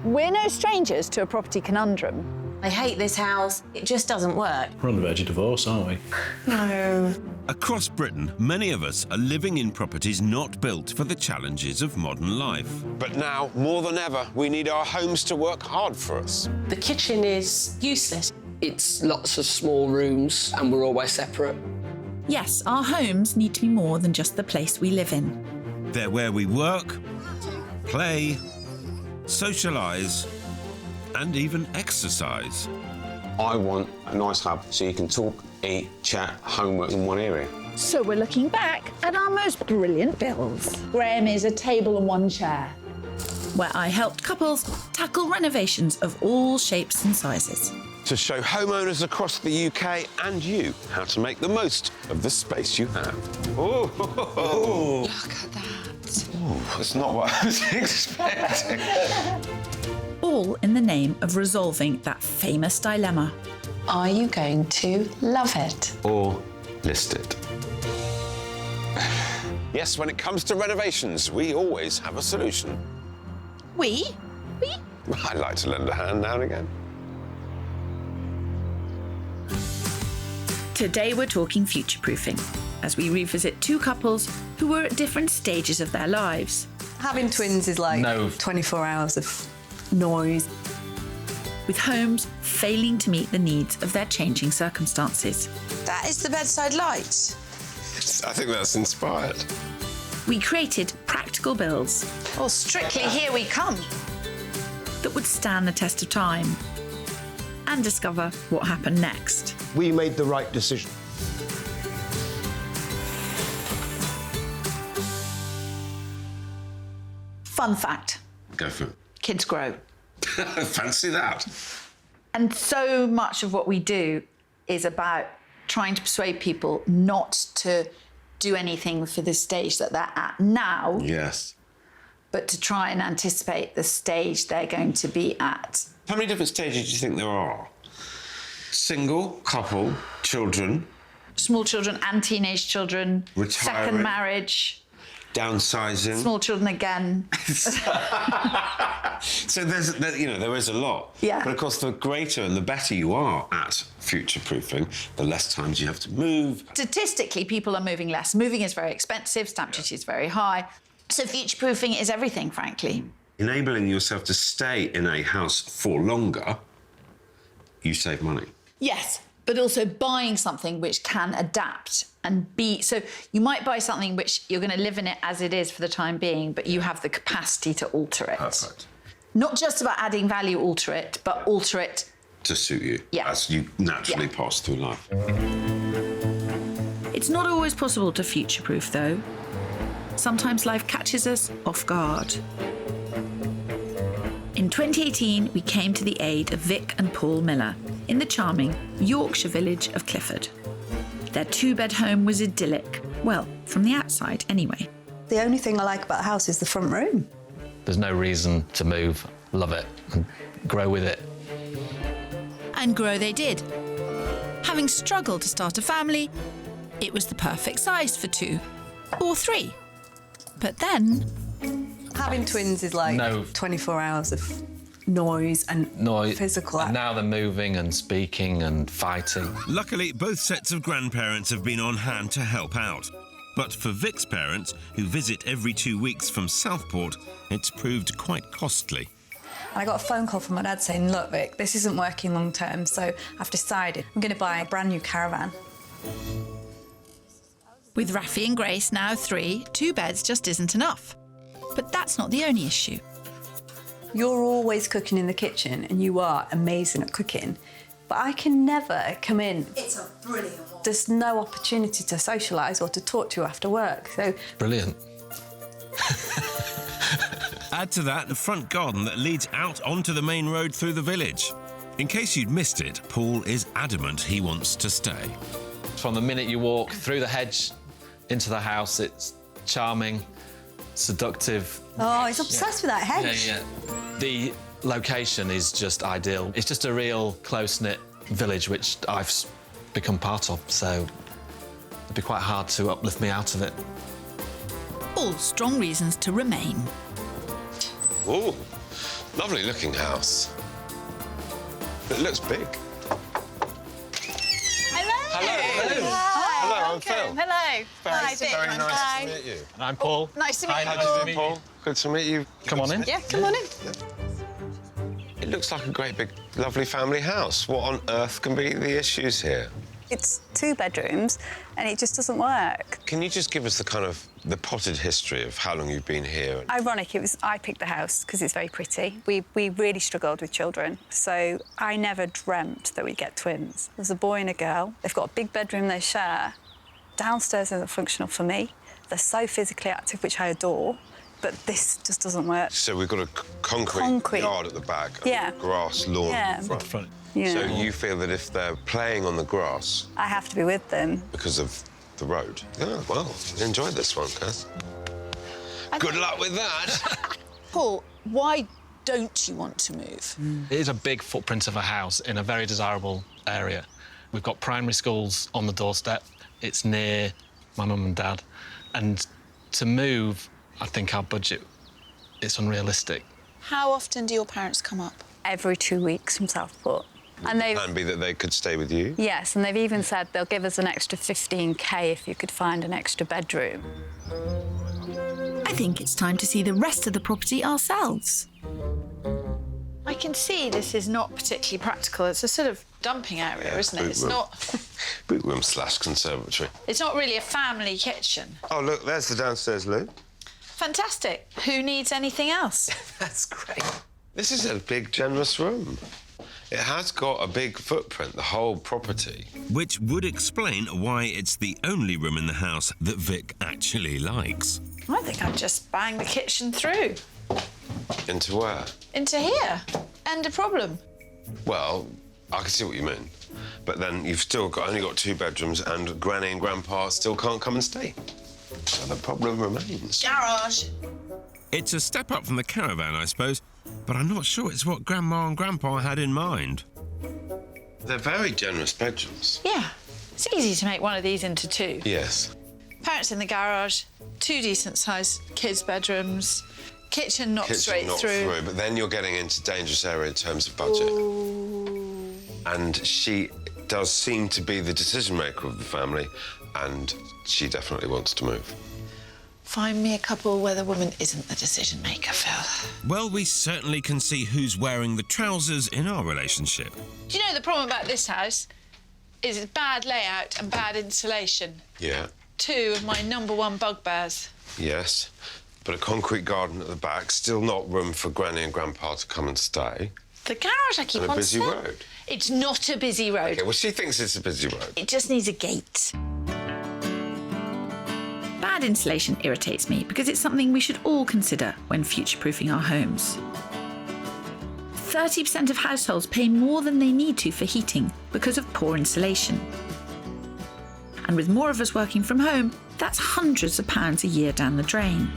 We're no strangers to a property conundrum. I hate this house. It just doesn't work. We're on the verge of divorce, aren't we? No. Across Britain, many of us are living in properties not built for the challenges of modern life. But now, more than ever, we need our homes to work hard for us. The kitchen is useless. It's lots of small rooms and we're always separate. Yes, our homes need to be more than just the place we live in. They're where we work, play, socialise, and even exercise. I want a nice hub so you can talk, eat, chat, homework in one area. So we're looking back at our most brilliant builds. Graham is a table and one chair. Where I helped couples tackle renovations of all shapes and sizes. To show homeowners across the UK and you how to make the most of the space you have. Oh, Look at that. that's not what I was expecting. All in the name of resolving that famous dilemma. Are you going to love it? Or list it. Yes, when it comes to renovations, we always have a solution. We? I like to lend a hand now and again. Today we're talking future-proofing, as we revisit two couples who were at different stages of their lives. Having twins is like 24 hours of noise. With homes failing to meet the needs of their changing circumstances. That is the bedside light. I think that's inspired. We created practical builds Well, strictly here we come. that would stand the test of time and discover what happened next. We made the right decision. Fun fact, Go for it. kids grow. Fancy that. And so much of what we do is about trying to persuade people not to do anything for the stage that they're at now, Yes. but to try and anticipate the stage they're going to be at. How many different stages do you think there are? Single, couple, children, Small children and teenage children, Retiring. second marriage, downsizing. small children again. So there is a lot. Yeah. But of course, the greater and the better you are at future-proofing, the less times you have to move. Statistically, people are moving less. Moving is very expensive, stamp duty is very high. So future-proofing is everything, frankly. Enabling yourself to stay in a house for longer, you save money. Yes, but also buying something which can adapt and be... So you might buy something which you're going to live in it as it is for the time being, but you have the capacity to alter it. Perfect. Not just about adding value, alter it, but alter it... To suit you, Yeah. as you naturally Yeah. pass through life. It's not always possible to future-proof, though. Sometimes life catches us off guard. In 2018, we came to the aid of Vic and Paul Miller in the charming Yorkshire village of Clifford. Their two-bed home was idyllic. Well, from the outside, anyway. The only thing I like about the house is the front room. There's no reason to move. Love it and grow with it. And grow they did. Having struggled to start a family, it was the perfect size for 2 or 3. But then... Having twins is like 24 hours of noise and physical And now they're moving and speaking and fighting. Luckily, both sets of grandparents have been on hand to help out. But for Vic's parents, who visit every 2 weeks from Southport, it's proved quite costly. And I got a phone call from my dad saying, look, Vic, this isn't working long term, so I've decided I'm going to buy a brand new caravan. With Rafi and Grace now 3, 2 beds just isn't enough. But that's not the only issue. You're always cooking in the kitchen and you are amazing at cooking, but I can never come in. It's a brilliant one. There's no opportunity to socialise or to talk to you after work, so... Brilliant. Add to that the front garden that leads out onto the main road through the village. In case you'd missed it, Paul is adamant he wants to stay. From the minute you walk through the hedge into the house, it's charming, seductive. Oh, he's obsessed with that hedge. Yeah. The location is just ideal. It's just a real close-knit village, which I've become part of, so it'd be quite hard to uplift me out of it. All strong reasons to remain. Oh, Lovely looking house. It looks big. Hello, I'm Phil. Hello. Very nice to meet you. And I'm Paul. Nice to meet you. How do you do, Paul? Good to meet you. Come on in. Yeah, come on in. It looks like a great big, lovely family house. What on earth can be the issues here? It's 2 bedrooms and it just doesn't work. Can you just give us the potted history of how long you've been here? Ironic, I picked the house because it's very pretty. We really struggled with children, so I never dreamt that we'd get twins. There's a boy and a girl. They've got a big bedroom they share. Downstairs isn't functional for me. They're so physically active, which I adore, but this just doesn't work. So we've got a concrete yard at the back, and a grass lawn at the front. Yeah. So you feel that if they're playing on the grass... I have to be with them. Because of the road? Yeah, well, enjoy this one, Kath. Good luck with that. Paul, why don't you want to move? It is a big footprint of a house in a very desirable area. We've got primary schools on the doorstep. It's near my mum and dad. And to move, I think our budget is unrealistic. How often do your parents come up? Every 2 weeks from Southport. And Would the plan be that they could stay with you? Yes, and they've even said they'll give us an extra 15k if you could find an extra bedroom. I think it's time to see the rest of the property ourselves. I can see this is not particularly practical. It's a sort of dumping area, isn't it? It's not. Boot room / conservatory. It's not really a family kitchen. Oh, look, there's the downstairs loo. Fantastic. Who needs anything else? That's great. This is a big, generous room. It has got a big footprint, the whole property. Which would explain why it's the only room in the house that Vic actually likes. I think I'd just bang the kitchen through. Into where? Into here. End of problem. Well, I can see what you mean. But then you've still only got 2 bedrooms and Granny and Grandpa still can't come and stay. So the problem remains. Garage. It's a step up from the caravan, I suppose, but I'm not sure it's what Grandma and Grandpa had in mind. They're very generous bedrooms. Yeah. It's easy to make one of these into 2. Yes. Parents in the garage, 2 decent-sized kids' bedrooms, kitchen knocked straight through. But then you're getting into dangerous area in terms of budget. Ooh. And she does seem to be the decision-maker of the family, and she definitely wants to move. Find me a couple where the woman isn't the decision-maker, Phil. Well, we certainly can see who's wearing the trousers in our relationship. Do you know the problem about this house is it's bad layout and bad insulation? Yeah. 2 of my #1 bugbears. Yes. But a concrete garden at the back, still not room for Granny and Grandpa to come and stay. The garage I keep And a on busy saying. road. It's not a busy road. Okay, well, she thinks it's a busy road. It just needs a gate. Bad insulation irritates me because it's something we should all consider when future-proofing our homes. 30% of households pay more than they need to for heating because of poor insulation. And with more of us working from home, that's hundreds of pounds a year down the drain.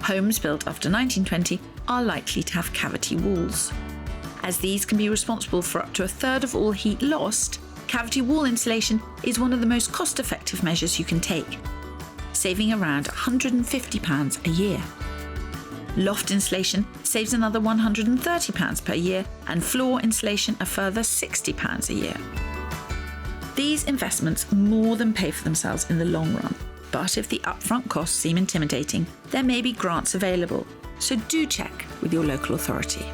Homes built after 1920 are likely to have cavity walls. As these can be responsible for up to 1/3 of all heat lost, cavity wall insulation is one of the most cost-effective measures you can take, saving around £150 a year. Loft insulation saves another £130 per year, and floor insulation a further £60 a year. These investments more than pay for themselves in the long run, but if the upfront costs seem intimidating, there may be grants available, so do check with your local authority.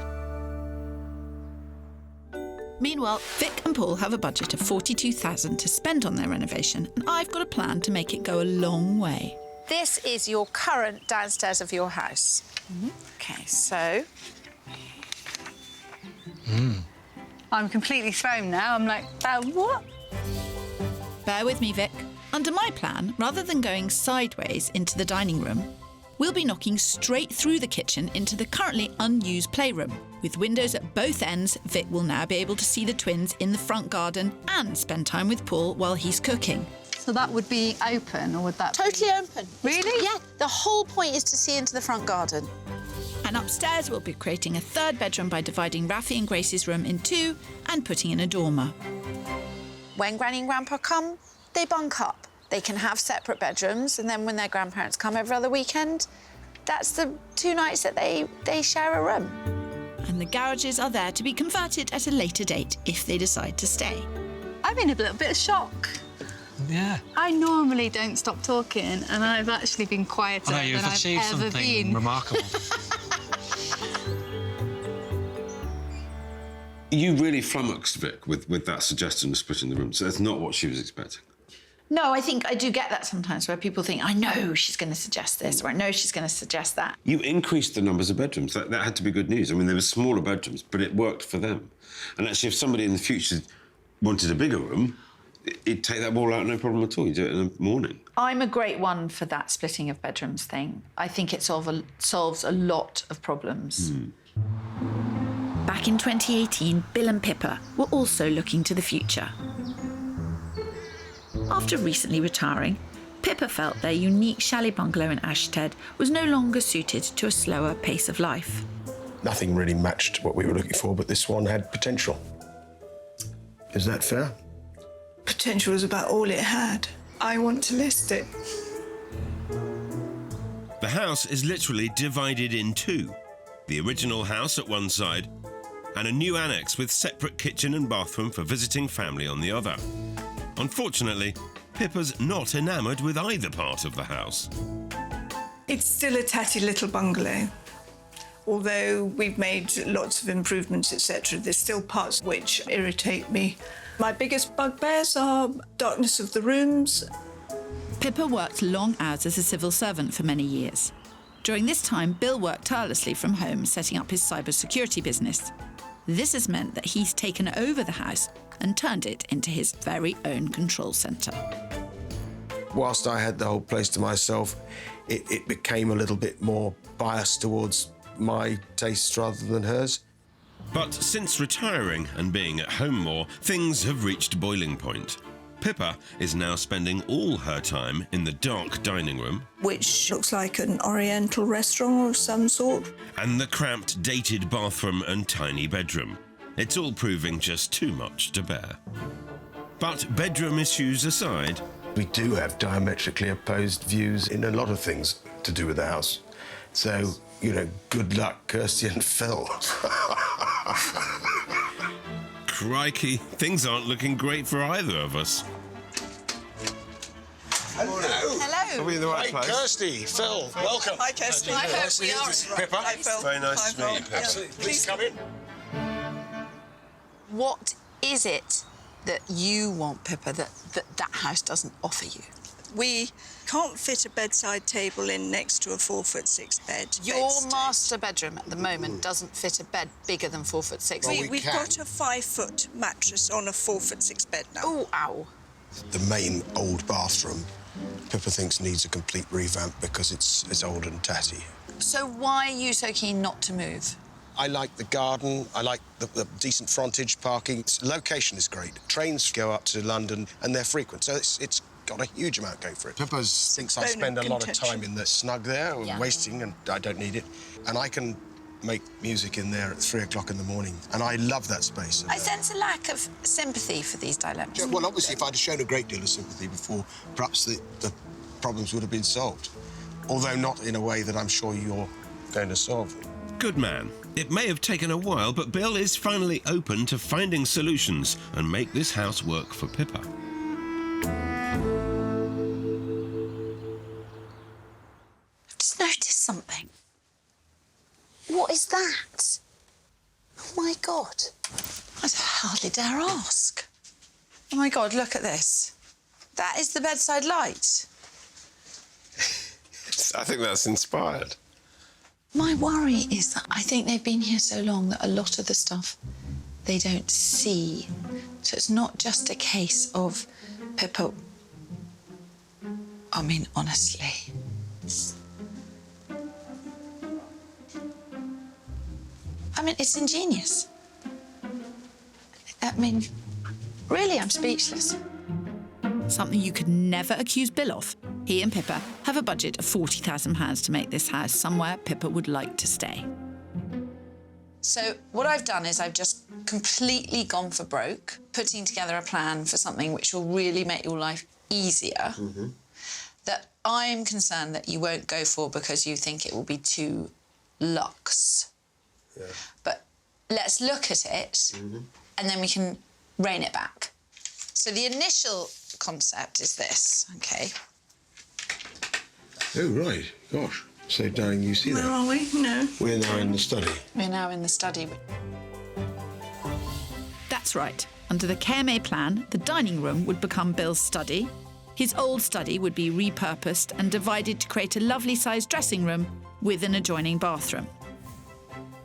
Meanwhile, Vic and Paul have a budget of £42,000 to spend on their renovation, and I've got a plan to make it go a long way. This is your current downstairs of your house. OK, so... I'm completely thrown now. I'm like, what? Bear with me, Vic. Under my plan, rather than going sideways into the dining room, we'll be knocking straight through the kitchen into the currently unused playroom. With windows at both ends, Vic will now be able to see the twins in the front garden and spend time with Paul while he's cooking. So that would be open, or would that Totally open. Really? Yeah, the whole point is to see into the front garden. And upstairs, we'll be creating a 3rd bedroom by dividing Rafi and Grace's room in 2 and putting in a dormer. When Granny and Grandpa come, they bunk up. They can have separate bedrooms, and then when their grandparents come every other weekend, that's the 2 nights that they share a room. And the garages are there to be converted at a later date if they decide to stay. I'm in a little bit of shock. Yeah. I normally don't stop talking, and I've actually been quieter I know, you've than I've achieved ever something been. remarkable. You really flummoxed Vic with that suggestion of splitting the room, so that's not what she was expecting. No, I think I do get that sometimes where people think, I know she's going to suggest this, or I know she's going to suggest that. You increased the numbers of bedrooms. That had to be good news. I mean, there were smaller bedrooms, but it worked for them. And actually, if somebody in the future wanted a bigger room, you'd take that wall out, no problem at all. You do it in the morning. I'm a great one for that splitting of bedrooms thing. I think it solves a lot of problems. Back in 2018, Bill and Pippa were also looking to the future. After recently retiring, Pippa felt their unique chalet bungalow in Ashted was no longer suited to a slower pace of life. Nothing really matched what we were looking for, but this one had potential. Is that fair? Potential was about all it had. I want to list it. The house is literally divided in two. The original house at one side and a new annex with separate kitchen and bathroom for visiting family on the other. Unfortunately, Pippa's not enamoured with either part of the house. It's still a tatty little bungalow. Although we've made lots of improvements, etc., there's still parts which irritate me. My biggest bugbears are darkness of the rooms. Pippa worked long hours as a civil servant for many years. During this time, Bill worked tirelessly from home, setting up his cybersecurity business. This has meant that he's taken over the house and turned it into his very own control centre. Whilst I had the whole place to myself, it became a little bit more biased towards my tastes rather than hers. But since retiring and being at home more, things have reached boiling point. Pippa is now spending all her time in the dark dining room, Which looks like an oriental restaurant of some sort. and the cramped, dated bathroom and tiny bedroom. It's all proving just too much to bear. But bedroom issues aside, We do have diametrically opposed views in a lot of things to do with the house. So, you know, good luck, Kirsty and Phil. crikey, things aren't looking great for either of us. Are we in the right place? Kirsty, Phil, welcome. Hi, Kirsty. I hope we are. Pippa. Hi, Phil. Very nice to Hi, meet you, Phil. Pippa. Yeah. Please come in. What is it that you want, Pippa, that house doesn't offer you? We can't fit a bedside table in next to a 4'6" bed. Your master bedroom at the moment doesn't fit a bed bigger than 4'6". We've got a 5-foot mattress on a 4'6" bed now. Oh, ow. The main old bathroom, Pippa thinks needs a complete revamp because it's old and tatty. So why are you so keen not to move? I like the garden, I like the decent frontage parking. Location is great. Trains go up to London and they're frequent, so it's got a huge amount going for it. Pippa thinks I Bone of spend a lot of contention. time in the snug there, wasting, and I don't need it. And I can make music in there at 3 o'clock in the morning, and I love that space. I sense a lack of sympathy for these dilemmas. Well, obviously, if I'd have shown a great deal of sympathy before, perhaps the problems would have been solved. Although not in a way that I'm sure you're going to solve. Good man. It may have taken a while, but Bill is finally open to finding solutions and make this house work for Pippa. I've just noticed something. What is that? Oh, my God. I hardly dare ask. Oh, my God, look at this. That is the bedside light. I think that's inspired. My worry is that I think they've been here so long that a lot of the stuff they don't see. So it's not just a case of Pippa. I mean, honestly. I mean, it's ingenious. I mean, really, I'm speechless. Something you could never accuse Bill of. He and Pippa have a budget of £40,000 to make this house somewhere Pippa would like to stay. So what I've done is I've just completely gone for broke, putting together a plan for something which will really make your life easier. that I'm concerned that you won't go for because you think it will be too luxe. Yeah. But let's look at it and then we can rein it back. So the initial concept is this, OK? Oh, right. Gosh. So, darling, you see Where that? are we? No. We're now in the study. We're now in the study. That's right. Under the KMA plan, the dining room would become Bill's study. His old study would be repurposed and divided to create a lovely-sized dressing room with an adjoining bathroom.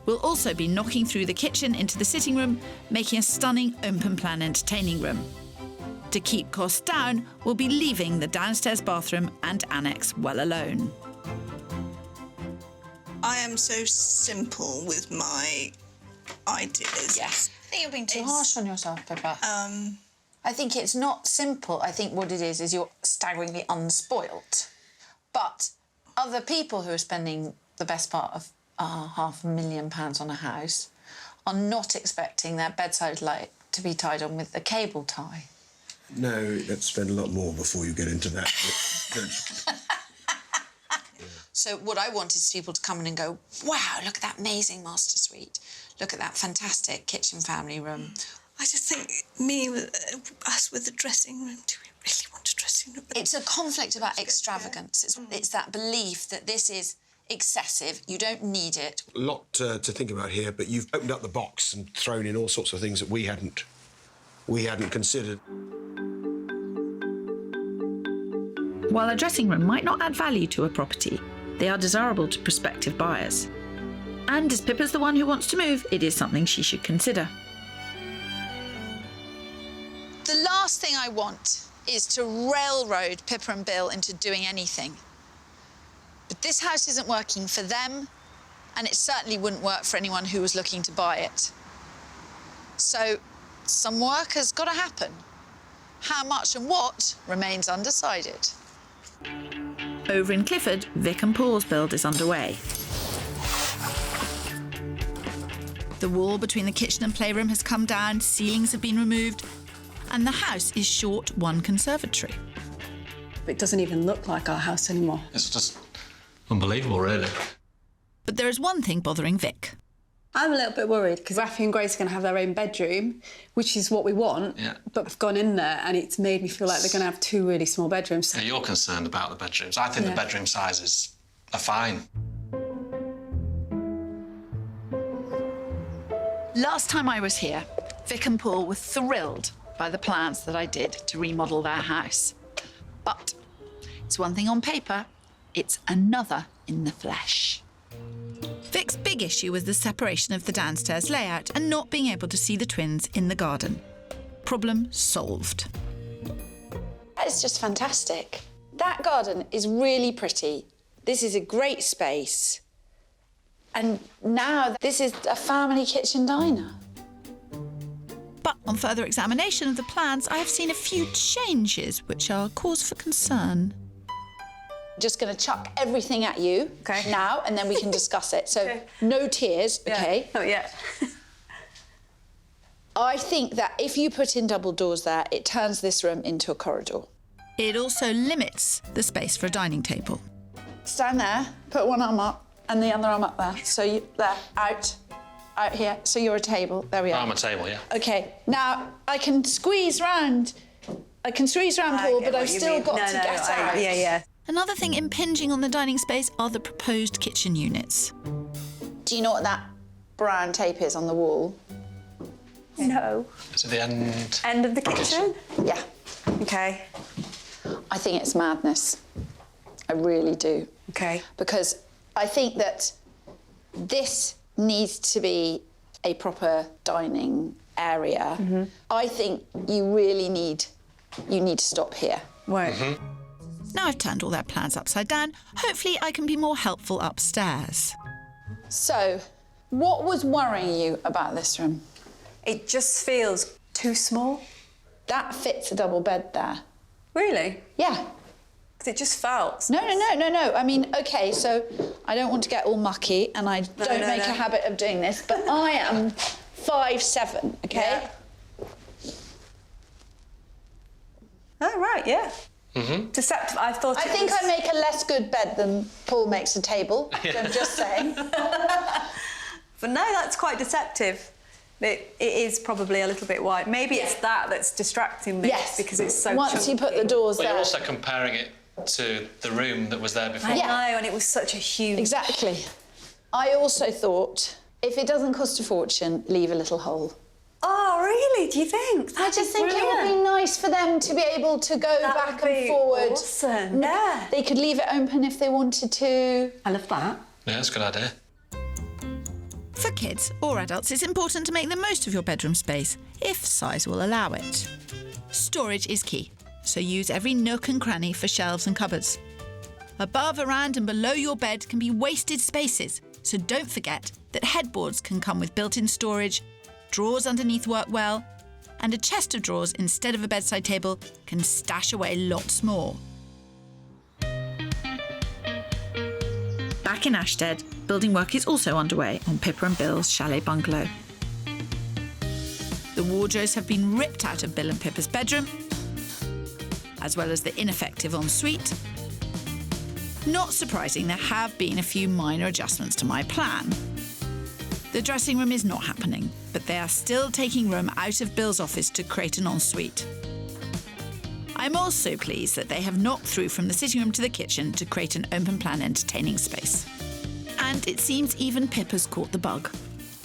We'll also be knocking through the kitchen into the sitting room, making a stunning open-plan entertaining room. To keep costs down, we'll be leaving the downstairs bathroom and annex well alone. I am so simple with my ideas. Yes. I think you're being too It's- harsh on yourself, Pippa. I think it's not simple. I think what it is you're staggeringly unspoilt. But other people who are spending the best part of £500,000 on a house are not expecting their bedside light to be tied on with a cable tie. No, let's spend a lot more before you get into that. So what I want is people to come in and go, wow, look at that amazing master suite. Look at that fantastic kitchen family room. I just think us with the dressing room, do we really want a dressing room? It's a conflict about extravagance. It's that belief that this is excessive, you don't need it. A lot to think about here, but you've opened up the box and thrown in all sorts of things that we hadn't considered. While a dressing room might not add value to a property, they are desirable to prospective buyers. And as Pippa's the one who wants to move, it is something she should consider. The last thing I want is to railroad Pippa and Bill into doing anything. But this house isn't working for them, and it certainly wouldn't work for anyone who was looking to buy it. So some work has got to happen. How much and what remains undecided. Over in Clifford, Vic and Paul's build is underway. The wall between the kitchen and playroom has come down, ceilings have been removed, and the house is short one conservatory. It doesn't even look like our house anymore. It's just unbelievable, really. But there is one thing bothering Vic. I'm a little bit worried because Rafi and Grace are going to have their own bedroom, which is what we want. Yeah. But I've gone in there and it's made me feel like they're going to have two really small bedrooms. Yeah, you're concerned about the bedrooms. I think the bedroom sizes are fine. Last time I was here, Vic and Paul were thrilled by the plans that I did to remodel their house. But it's one thing on paper, it's another in the flesh. Vic's big issue was the separation of the downstairs layout and not being able to see the twins in the garden. Problem solved. It's just fantastic. That garden is really pretty. This is a great space. And now this is a family kitchen diner. But on further examination of the plans, I have seen a few changes which are cause for concern. Just going to chuck everything at you now, and then we can discuss it. So no tears, OK? Not yet. I think that if you put in double doors there, it turns this room into a corridor. It also limits the space for a dining table. Stand there, put one arm up, and the other arm up there. So you, there, out here. So you're a table. There we are. I'm a table, yeah. OK, now I can squeeze round. I can squeeze round Paul, but I've still got to get out. Yeah. Another thing impinging on the dining space are the proposed kitchen units. Do you know what that brown tape is on the wall? No. Is it the end? End of the kitchen? Yeah. OK. I think it's madness. I really do. OK. Because I think that this needs to be a proper dining area. I think you really need to stop here. Right. Now I've turned all their plans upside down, hopefully I can be more helpful upstairs. So, what was worrying you about this room? It just feels too small. That fits a double bed there. Really? Yeah. Because it just felt... No. I mean, OK, so I don't want to get all mucky and I don't make a habit of doing this, but I am 5'7", OK? Yeah. Oh, right, yeah. Deceptive. I thought. I think I make a less good bed than Paul makes a table. I'm just saying. But no, that's quite deceptive. It is probably a little bit wide. Maybe it's that's distracting me. Yes. Because it's so Once you chunky. put the doors Well, there. you're also comparing it to the room that was there before. I know, and it was such a huge... Exactly. I also thought, if it doesn't cost a fortune, leave a little hole. Oh, really? Do you think? I just think it would be nice for them to be able to go back and forward. Awesome. Yeah. They could leave it open if they wanted to. I love that. Yeah, that's a good idea. For kids or adults, it's important to make the most of your bedroom space, if size will allow it. Storage is key, so use every nook and cranny for shelves and cupboards. Above, around and below your bed can be wasted spaces, so don't forget that headboards can come with built-in storage, drawers underneath work well, and a chest of drawers instead of a bedside table can stash away lots more. Back in Ashstead, building work is also underway on Pippa and Bill's chalet bungalow. The wardrobes have been ripped out of Bill and Pippa's bedroom, as well as the ineffective ensuite. Not surprising, there have been a few minor adjustments to my plan. The dressing room is not happening, but they are still taking room out of Bill's office to create an ensuite. I'm also pleased that they have knocked through from the sitting room to the kitchen to create an open-plan entertaining space. And it seems even Pippa's caught the bug.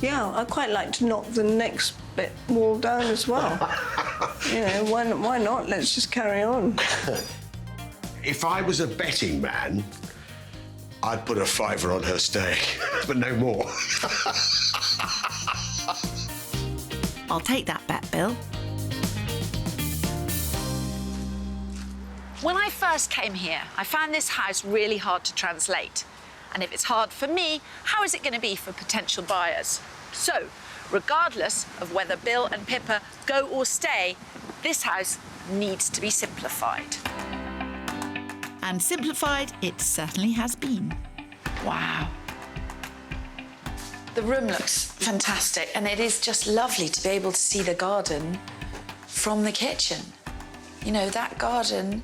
Yeah, I'd quite like to knock the next bit wall down as well. You know, why not? Let's just carry on. If I was a betting man, I'd put a £5 on her staying, but no more. I'll take that bet, Bill. When I first came here, I found this house really hard to translate. And if it's hard for me, how is it going to be for potential buyers? So, regardless of whether Bill and Pippa go or stay, this house needs to be simplified. And simplified it certainly has been. Wow. The room looks fantastic, and it is just lovely to be able to see the garden from the kitchen. You know, that garden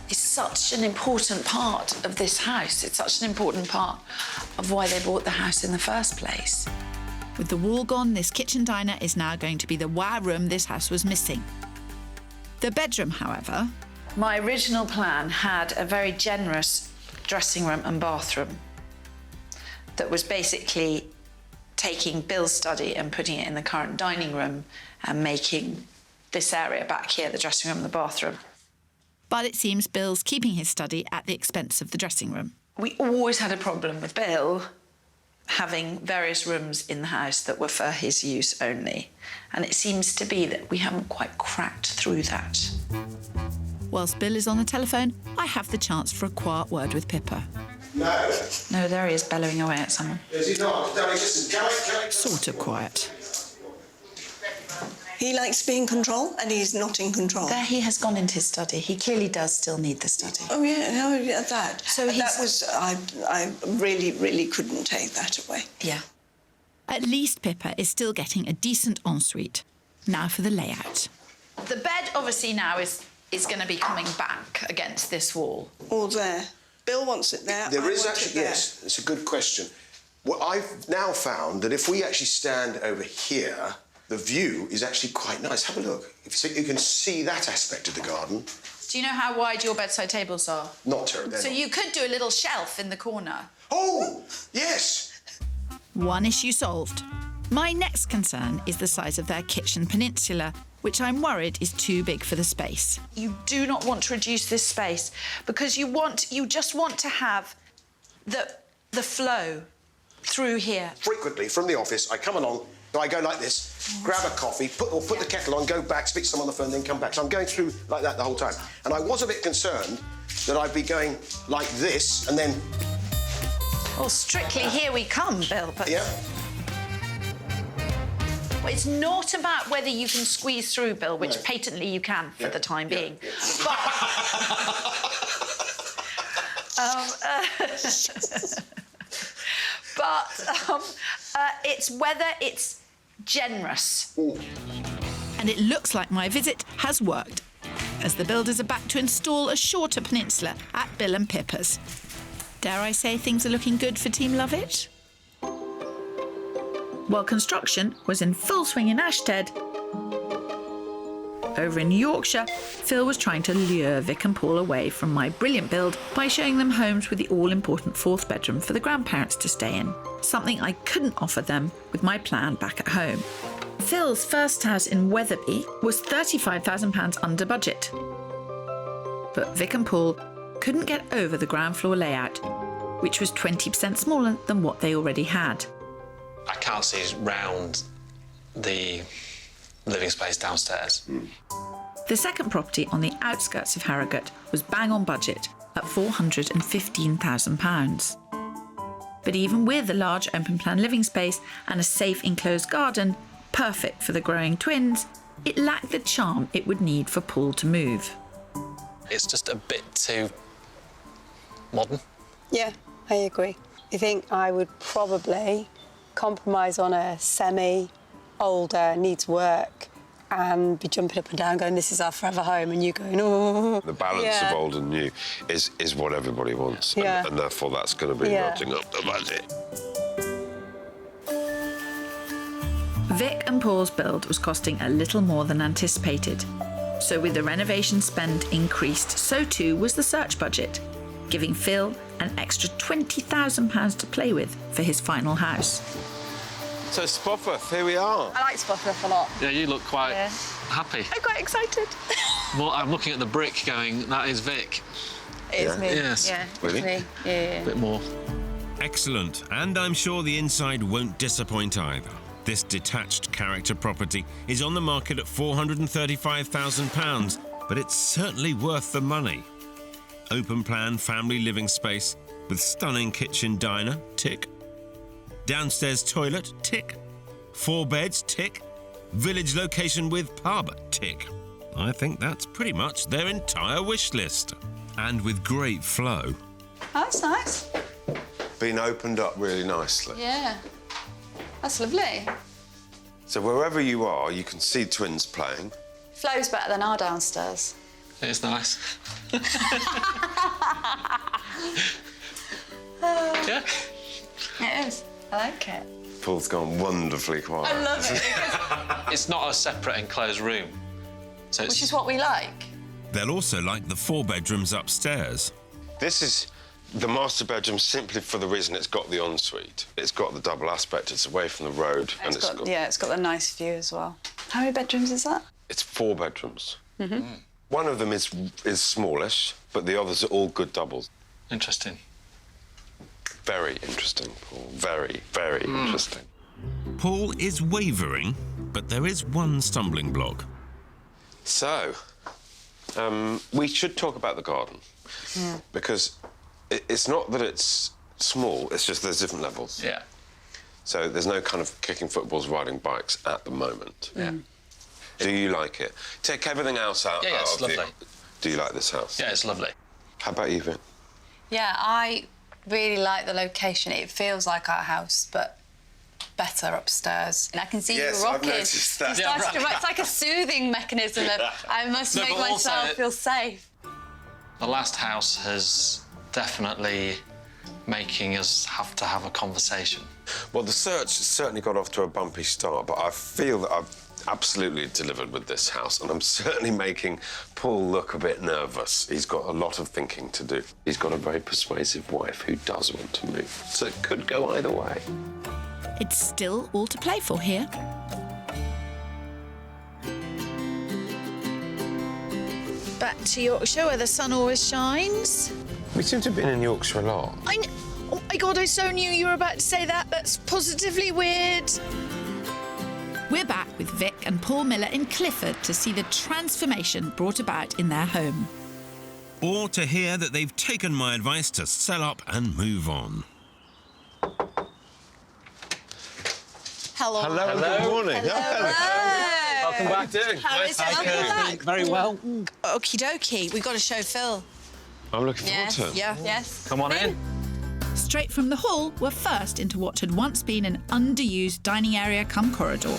is such an important part of this house. It's such an important part of why they bought the house in the first place. With the wall gone, this kitchen diner is now going to be the wow room this house was missing. The bedroom, however... My original plan had a very generous dressing room and bathroom that was basically taking Bill's study and putting it in the current dining room and making this area back here the dressing room and the bathroom. But it seems Bill's keeping his study at the expense of the dressing room. We always had a problem with Bill having various rooms in the house that were for his use only. And it seems to be that we haven't quite cracked through that. Whilst Bill is on the telephone, I have the chance for a quiet word with Pippa. No. No, there he is, bellowing away at someone. Is he not? Darling, listen, can I... Sort of quiet. He likes to be in control, and he's not in control. There he has gone into his study. He clearly does still need the study. Oh, yeah, no, yeah, that. So that was... I really, really couldn't take that away. Yeah. At least Pippa is still getting a decent ensuite. Now for the layout. The bed, obviously, now is going to be coming back against this wall. All there. Bill wants it there. There I is want it actually, there. yes, it's a good question. Well, I've now found that if we actually stand over here, the view is actually quite nice. Have a look. You can see that aspect of the garden. Do you know how wide your bedside tables are? Not terrible. So you could do a little shelf in the corner. Oh, yes. One issue solved. My next concern is the size of their kitchen peninsula, which I'm worried is too big for the space. You do not want to reduce this space because you just want to have the flow through here. Frequently, from the office, I come along, so I go like this, grab a coffee, put the kettle on, go back, speak to someone on the phone, then come back. So I'm going through like that the whole time. And I was a bit concerned that I'd be going like this and then... Well, strictly here we come, Bill, but... Yeah. It's not about whether you can squeeze through, Bill, which patently you can for the time being. But... it's whether it's generous. And it looks like my visit has worked. as the builders are back to install a shorter peninsula at Bill and Pippa's. Dare I say things are looking good for Team Lovett? While construction was in full swing in Ashted, over in Yorkshire, Phil was trying to lure Vic and Paul away from my brilliant build by showing them homes with the all-important 4th bedroom for the grandparents to stay in, something I couldn't offer them with my plan back at home. Phil's first house in Wetherby was £35,000 under budget. But Vic and Paul couldn't get over the ground floor layout, which was 20% smaller than what they already had. I can't see round the living space downstairs. The second property on the outskirts of Harrogate was bang on budget at £415,000. But even with a large open-plan living space and a safe enclosed garden, perfect for the growing twins, it lacked the charm it would need for Paul to move. It's just a bit too modern. Yeah, I agree. I think I would probably compromise on a semi-older, needs work, and be jumping up and down going, this is our forever home, and you going, oh. The balance of old and new is what everybody wants, and therefore that's going to be nudging up the budget. Vic and Paul's build was costing a little more than anticipated. So with the renovation spend increased, so too was the search budget, giving Phil an extra £20,000 to play with for his final house. So Spofforth, here we are. I like Spofforth a lot. Yeah, you look quite happy. I'm quite excited. Well, I'm looking at the brick going, that is Vic. It is me. Yes. Yeah, Really? it's me. Yeah. A bit more. Excellent, and I'm sure the inside won't disappoint either. This detached character property is on the market at £435,000, but it's certainly worth the money. Open plan family living space with stunning kitchen diner, tick. Downstairs toilet, tick. 4 beds, tick. Village location with pub, tick. I think that's pretty much their entire wish list. And with great flow. Oh, that's nice. Been opened up really nicely. Yeah. That's lovely. So wherever you are, you can see twins playing. Flow's better than our downstairs. It's nice. Yeah. It is. I like it. Paul's gone wonderfully quiet. I love it. It's not a separate enclosed room. So it's... Which is what we like. They'll also like the 4 bedrooms upstairs. This is the master bedroom simply for the reason it's got the ensuite. It's got the double aspect, it's away from the road. It's got the nice view as well. How many bedrooms is that? It's 4 bedrooms. One of them is smallish, but the others are all good doubles. Interesting. Very interesting, Paul. Very, very interesting. Paul is wavering, but there is one stumbling block. So, we should talk about the garden. Because it's not that it's small, it's just there's different levels. Yeah. So there's no kind of kicking footballs, riding bikes at the moment. Yeah. Do you like it? Take everything else out. Yeah, it's lovely. Do you like this house? Yeah, it's lovely. How about you, Vic? Yeah, I really like the location. It feels like our house, but better upstairs. And I can see you rocking. I've noticed that. It's like a soothing mechanism of I must make myself feel safe. The last house has definitely making us have to have a conversation. Well, the search certainly got off to a bumpy start, but I feel that I've absolutely delivered with this house, and I'm certainly making Paul look a bit nervous. He's got a lot of thinking to do. He's got a very persuasive wife who does want to move, so it could go either way. It's still all to play for here. Back to Yorkshire, where the sun always shines. We seem to have been in Yorkshire a lot. Oh my God, I so knew you were about to say that. That's positively weird. We're back with Vic and Paul Miller in Clifford to see the transformation brought about in their home. Or to hear that they've taken my advice to sell up and move on. Hello. Hello. Good morning. Welcome back. How is it? Welcome back. Very well. Okie dokie. We've got to show Phil. I'm looking forward to it. Yeah. Yes. Come on in. Straight from the hall, we're first into what had once been an underused dining area cum corridor.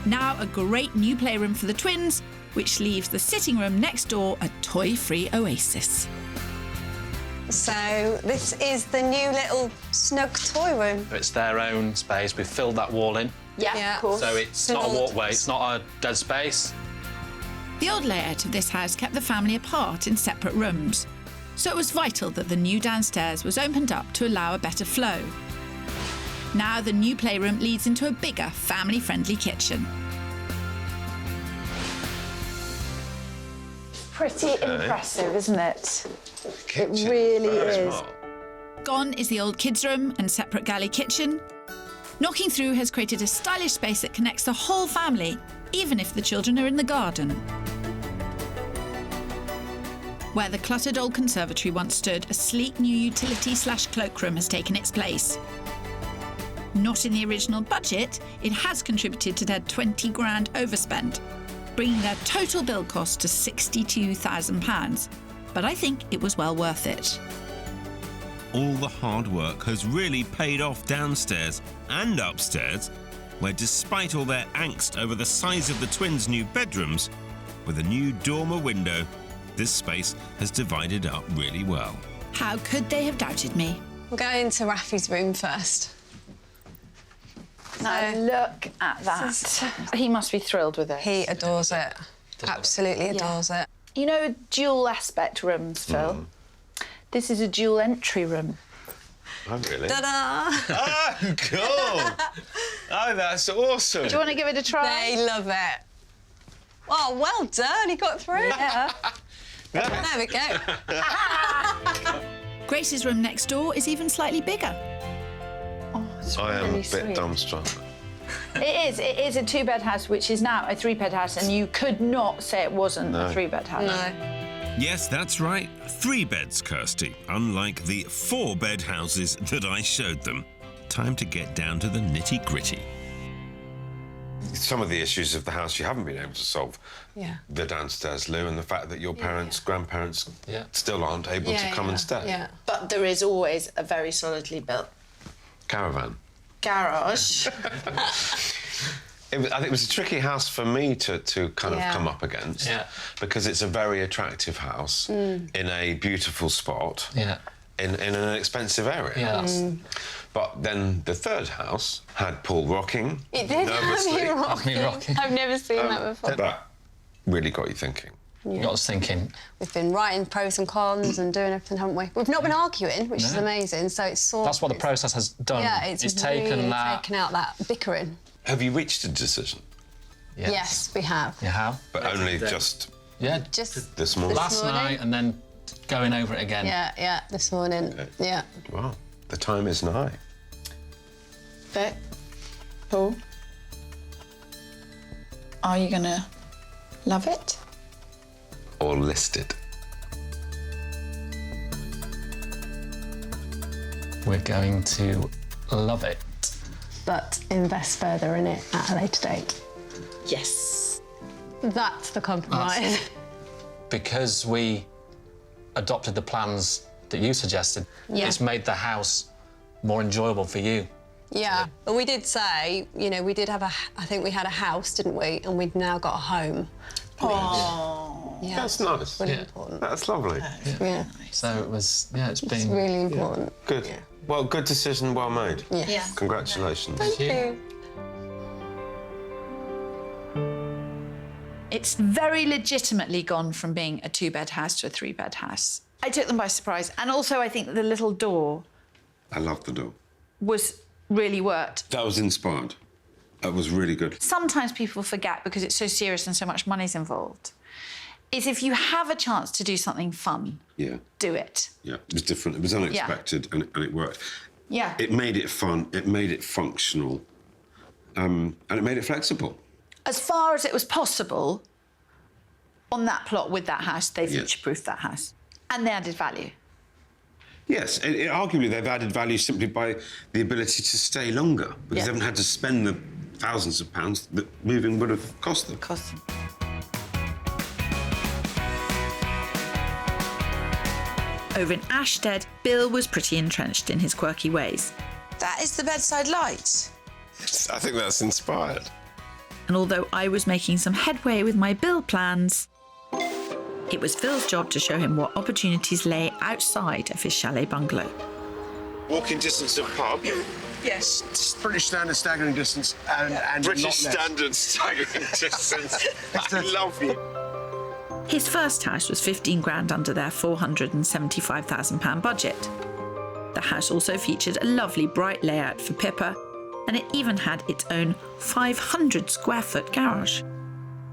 Now a great new playroom for the twins, which leaves the sitting room next door a toy-free oasis. So this is the new little snug toy room. It's their own space. We've filled that wall in. Yeah, of course. So it's not a walkway, it's not a dead space. The old layout of this house kept the family apart in separate rooms, so it was vital that the new downstairs was opened up to allow a better flow. Now the new playroom leads into a bigger, family-friendly kitchen. Pretty impressive, isn't it? Kitchen. It really Very is. smart. Gone is the old kids' room and separate galley kitchen. Knocking through has created a stylish space that connects the whole family, even if the children are in the garden. Where the cluttered old conservatory once stood, a sleek new utility/cloakroom has taken its place. Not in the original budget, it has contributed to their 20 grand overspend, bringing their total build cost to £62,000. But I think it was well worth it. All the hard work has really paid off downstairs and upstairs, where despite all their angst over the size of the twins' new bedrooms, with a new dormer window, this space has divided up really well. How could they have doubted me? We'll go into Rafi's room first. Now look at that. He must be thrilled with it. He adores it. Absolutely adores it. You know dual aspect rooms, Phil? This is a dual entry room. Oh, really? Ta-da! Oh, cool. Oh, that's awesome. Do you want to give it a try? They love it. Oh, well done. He got through. Yeah. There we go. Grace's room next door is even slightly bigger. Oh, it's I am really a bit sweet. dumbstruck. It is a two-bed house, which is now a three-bed house, and you could not say it wasn't a three-bed house. No. Yes, that's right. 3 beds, Kirsty, unlike the 4-bed houses that I showed them. Time to get down to the nitty-gritty. Some of the issues of the house you haven't been able to solve. Yeah. The downstairs loo and the fact that your parents, grandparents Yeah. still aren't able to come and stay. Yeah. But there is always a very solidly built Caravan. garage. I think it was a tricky house for me to kind of come up against. Yeah. Because it's a very attractive house in a beautiful spot. Yeah. In an expensive area. Yeah, that's... But then the third house had Paul rocking. It did nervously. have me rocking. I've never seen that before. That really got you thinking. You got us thinking. We've been writing pros and cons and doing everything, haven't we? We've not been arguing, which is amazing. So it's sort. That's what the process has done. Yeah, it's taken really that. taken out that bickering. Have you reached a decision? Yes, we have. You have? But only just Yeah. Just this morning? Last night and then going over it again. yeah, this morning. Okay. Yeah. Well, the time is nigh. Vic, Paul, are you gonna love it? Or list it. We're going to love it. But invest further in it at a later date. Yes. That's the compromise. Because we adopted the plans that you suggested, it's made the house more enjoyable for you. Yeah, but we did say, you know, we did have I think we had a house, didn't we? And we've now got a home. Oh. Yeah. That's nice. Really important. That's lovely. Yeah. So it was, it's been... It's really important. Good. Yeah. Well, good decision, well made. Yeah. Congratulations. Thank you. It's very legitimately gone from being a two-bed house to a three-bed house. I took them by surprise. And also, I think that the little door I love the door. was really worked. That was inspired. That was really good. Sometimes people forget, because it's so serious and so much money's involved, is if you have a chance to do something fun, do it. Yeah, it was different. It was unexpected and it worked. Yeah. It made it fun, it made it functional, and it made it flexible. As far as it was possible, on that plot with that house, they future-proofed that house. And they added value. Yes, arguably they've added value simply by the ability to stay longer, because they haven't had to spend the thousands of pounds that moving would have cost them. Over in Ashstead, Bill was pretty entrenched in his quirky ways. That is the bedside light. I think that's inspired. And although I was making some headway with my build plans, it was Phil's job to show him what opportunities lay outside of his chalet bungalow. Walking distance of pub. Yes, it's pretty standard staggering distance and British not less. standard staggering distance. I love you. His first house was 15 grand under their £475,000 budget. The house also featured a lovely bright layout for Pippa, and it even had its own 500 square foot garage.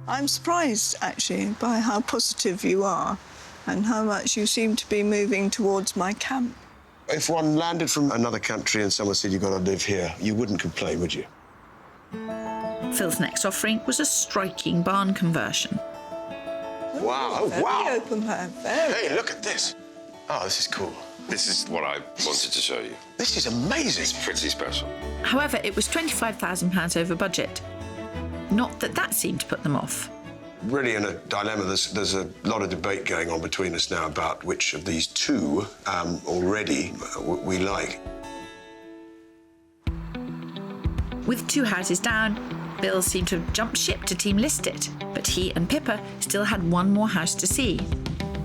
I'm surprised, actually, by how positive you are and how much you seem to be moving towards my camp. If one landed from another country and someone said you've got to live here, you wouldn't complain, would you? Phil's next offering was a striking barn conversion. Wow, oh, Very wow. open plan, very. Hey, look at this. Oh, this is cool. This is what I wanted to show you. This is amazing. It's pretty special. However, it was £25,000 over budget. Not that that seemed to put them off. Really in a dilemma. There's a lot of debate going on between us now about which of these two already we like. With 2 houses down, Bill seemed to have jumped ship to team list it, but he and Pippa still had one more house to see.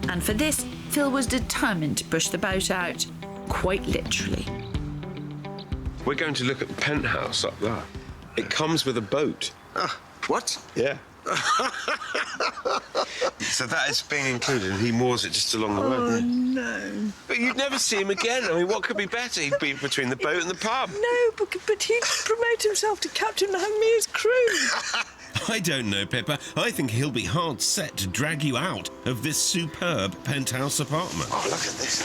And for this, Phil was determined to push the boat out, quite literally. We're going to look at the penthouse up there. It comes with a boat. What? Yeah. So that is being included, and he moors it just along the Oh, road. no. But you'd never see him again. I mean, what could be better? He'd be between the boat and the pub. No, but he'd promote himself to captain and have me as crew. I don't know, Pippa. I think he'll be hard set to drag you out of this superb penthouse apartment. Oh, look at this.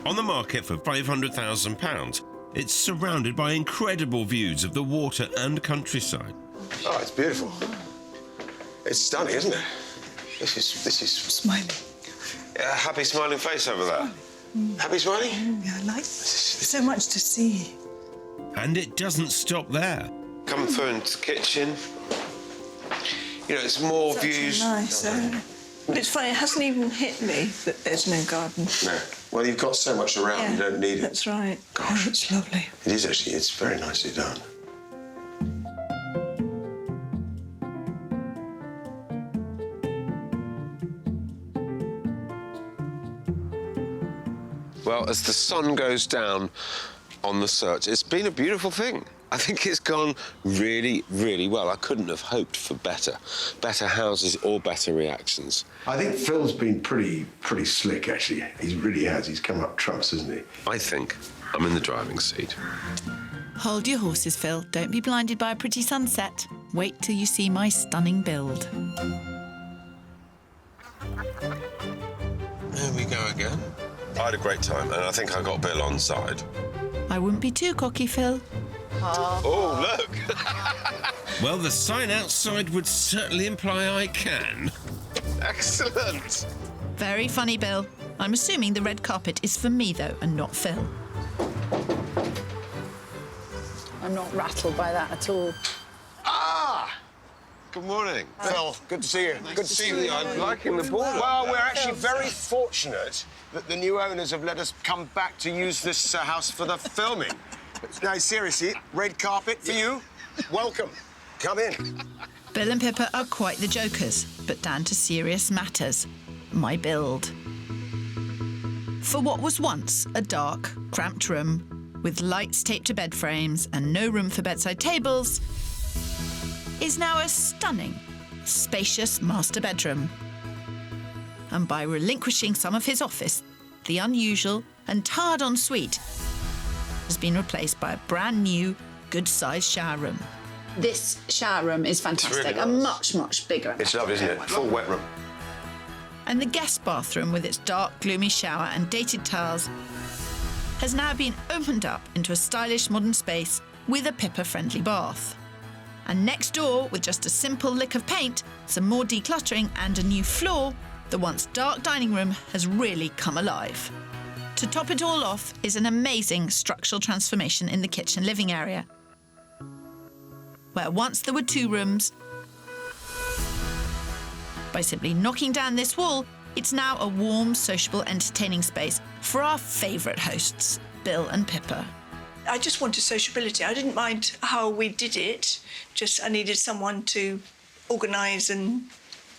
On the market for £500,000, it's surrounded by incredible views of the water and countryside. Oh, it's beautiful. It's stunning, isn't it? This is Smiling. Happy smiling face over there. Happy smiling? Yeah, I like so much to see. And it doesn't stop there. Come through into the kitchen. You know, it's more Such views. a nice area. It's funny, it hasn't even hit me that there's no garden. No. Well, you've got so much around, you don't need it. That's right. Gosh. Oh, it's lovely. It is actually, it's very nicely done. Well, as the sun goes down on the search, it's been a beautiful thing. I think it's gone really, really well. I couldn't have hoped for better houses or better reactions. I think Phil's been pretty slick, actually. He really has. He's come up trumps, hasn't he? I think I'm in the driving seat. Hold your horses, Phil. Don't be blinded by a pretty sunset. Wait till you see my stunning build. There we go again. I had a great time, and I think I got Bill on side. I wouldn't be too cocky, Phil. Oh, look! Well, the sign outside would certainly imply I can. Excellent! Very funny, Bill. I'm assuming the red carpet is for me, though, and not Phil. I'm not rattled by that at all. Ah! Good morning. Phil, good to see you. Good to see you. I'm liking the ball. Well, we're actually very fortunate that the new owners have let us come back to use this house for the filming. No, seriously, red carpet for you. Welcome. Come in. Bill and Pippa are quite the jokers, but down to serious matters. My build. For what was once a dark, cramped room with lights taped to bed frames and no room for bedside tables, is now a stunning, spacious master bedroom. And by relinquishing some of his office, the unusual and tired ensuite has been replaced by a brand new, good-sized shower room. This shower room is fantastic. really and nice. much bigger. It's lovely, isn't it? Full wet room. And the guest bathroom, with its dark, gloomy shower and dated tiles, has now been opened up into a stylish modern space with a Pippa-friendly bath. And next door, with just a simple lick of paint, some more decluttering and a new floor, the once dark dining room has really come alive. To top it all off is an amazing structural transformation in the kitchen living area, where once there were 2 rooms. By simply knocking down this wall, it's now a warm, sociable, entertaining space for our favourite hosts, Bill and Pippa. I just wanted sociability. I didn't mind how we did it, just I needed someone to organise and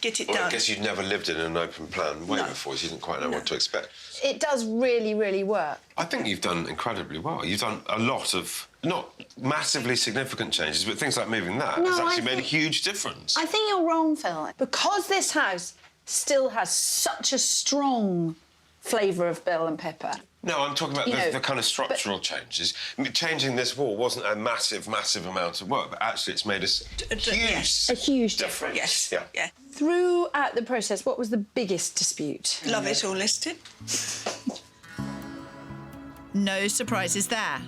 get it Well, done. I guess you'd never lived in an open plan way before, so you didn't quite know what to expect. It does really, really work. I think you've done incredibly well. You've done a lot of, not massively significant changes, but things like moving that has actually made a huge difference. I think you're wrong, Phil. Because this house still has such a strong flavour of Bill and Pippa. No, I'm talking about the kind of structural changes. I mean, changing this wall wasn't a massive, massive amount of work, but actually it's made A huge difference. Yes. Yeah. Yeah. Throughout the process, what was the biggest dispute? Love it all listed. No surprises there.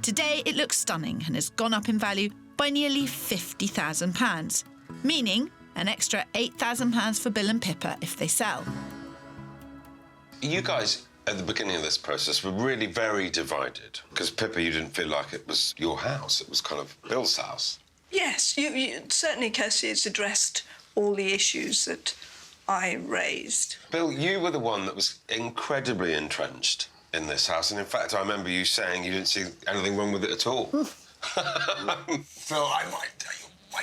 Today it looks stunning and has gone up in value by nearly £50,000, meaning an extra £8,000 for Bill and Pippa if they sell. You guys, at the beginning of this process, were really very divided. Because Pippa, you didn't feel like it was your house. It was kind of Bill's house. Yes, you certainly, Kirsty, has addressed all the issues that I raised. Bill, you were the one that was incredibly entrenched in this house. And in fact, I remember you saying you didn't see anything wrong with it at all. Phil, I might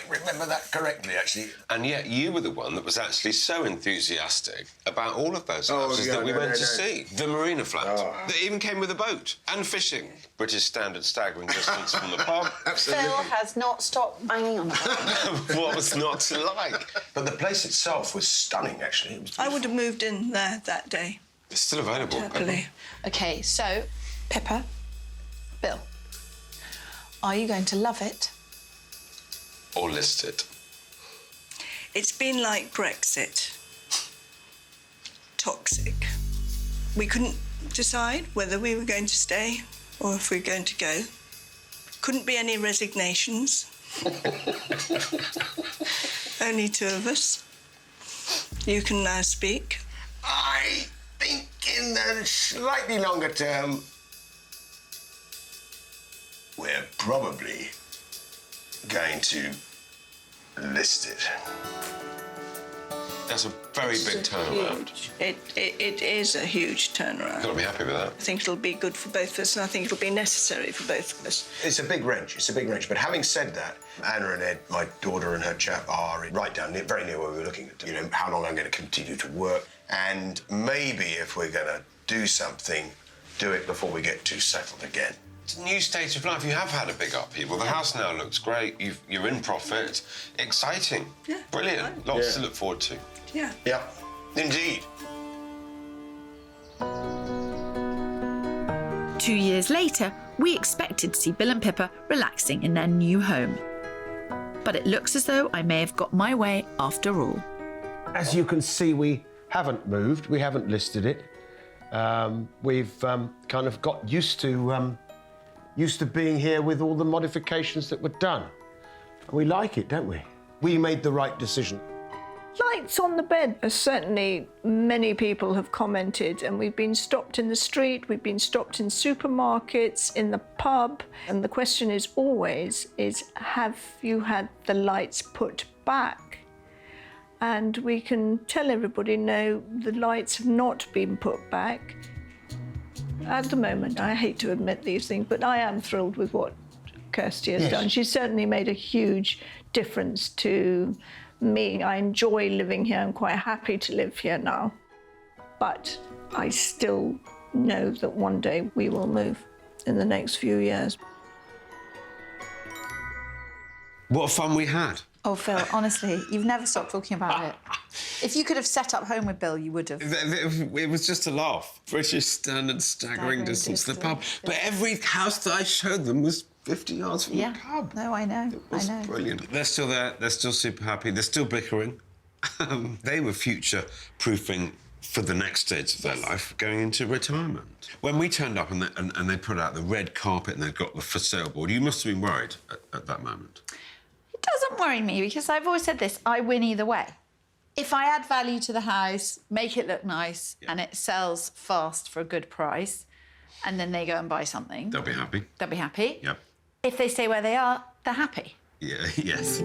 remember that correctly, actually. And yet you were the one that was actually so enthusiastic about all of those houses that we went to see. The marina flat, that even came with a boat and fishing. British standard staggering distance from the pub. Absolutely. Phil has not stopped banging on about it. What was not to like? But the place itself was stunning, actually. It was I would have moved in there that day. It's still available. Happily. OK, so, Pippa, Bill, are you going to love it? Or list it. It's been like Brexit. Toxic. We couldn't decide whether we were going to stay or if we were going to go. Couldn't be any resignations. Only two of us. You can now speak. I think in the slightly longer term, we're probably going to list it. That's a very big turnaround. It is a huge turnaround. You've got to be happy with that. I think it'll be good for both of us, and I think it'll be necessary for both of us. It's a big wrench. It's a big wrench. But having said that, Anna and Ed, my daughter and her chap, are right down near, very near where we were looking at. You know, how long I'm going to continue to work, and maybe if we're going to do something, do it before we get too settled again. It's a new stage of life. You have had a big upheaval. The house now looks great. You're in profit. Exciting. Yeah. Brilliant. Lots to look forward to. Yeah. Yeah, indeed. 2 years later, we expected to see Bill and Pippa relaxing in their new home. But it looks as though I may have got my way after all. As you can see, we haven't moved. We haven't listed it. We've kind of got used to being here with all the modifications that were done. And we like it, don't we? We made the right decision. Lights on the bed, certainly many people have commented, and we've been stopped in the street, we've been stopped in supermarkets, in the pub, and the question is always, have you had the lights put back? And we can tell everybody, no, the lights have not been put back. At the moment, I hate to admit these things, but I am thrilled with what Kirsty has done. She's certainly made a huge difference to me. I enjoy living here. I'm quite happy to live here now. But I still know that one day we will move in the next few years. What fun we had. Oh, Phil, honestly, you've never stopped talking about it. If you could have set up home with Bill, you would have. It was just a laugh. British standard staggering distance to the pub. But every house that I showed them was 50 yards from the pub. No, I know. It was brilliant. They're still there. They're still super happy. They're still bickering. They were future-proofing for the next stage of their life, going into retirement. When we turned up and they put out the red carpet and they got the for sale board, you must have been worried at that moment. It doesn't worry me because I've always said this, I win either way. If I add value to the house, make it look nice, and it sells fast for a good price, and then they go and buy something. They'll be happy. They'll be happy. Yep. If they stay where they are, they're happy. Yeah, yes.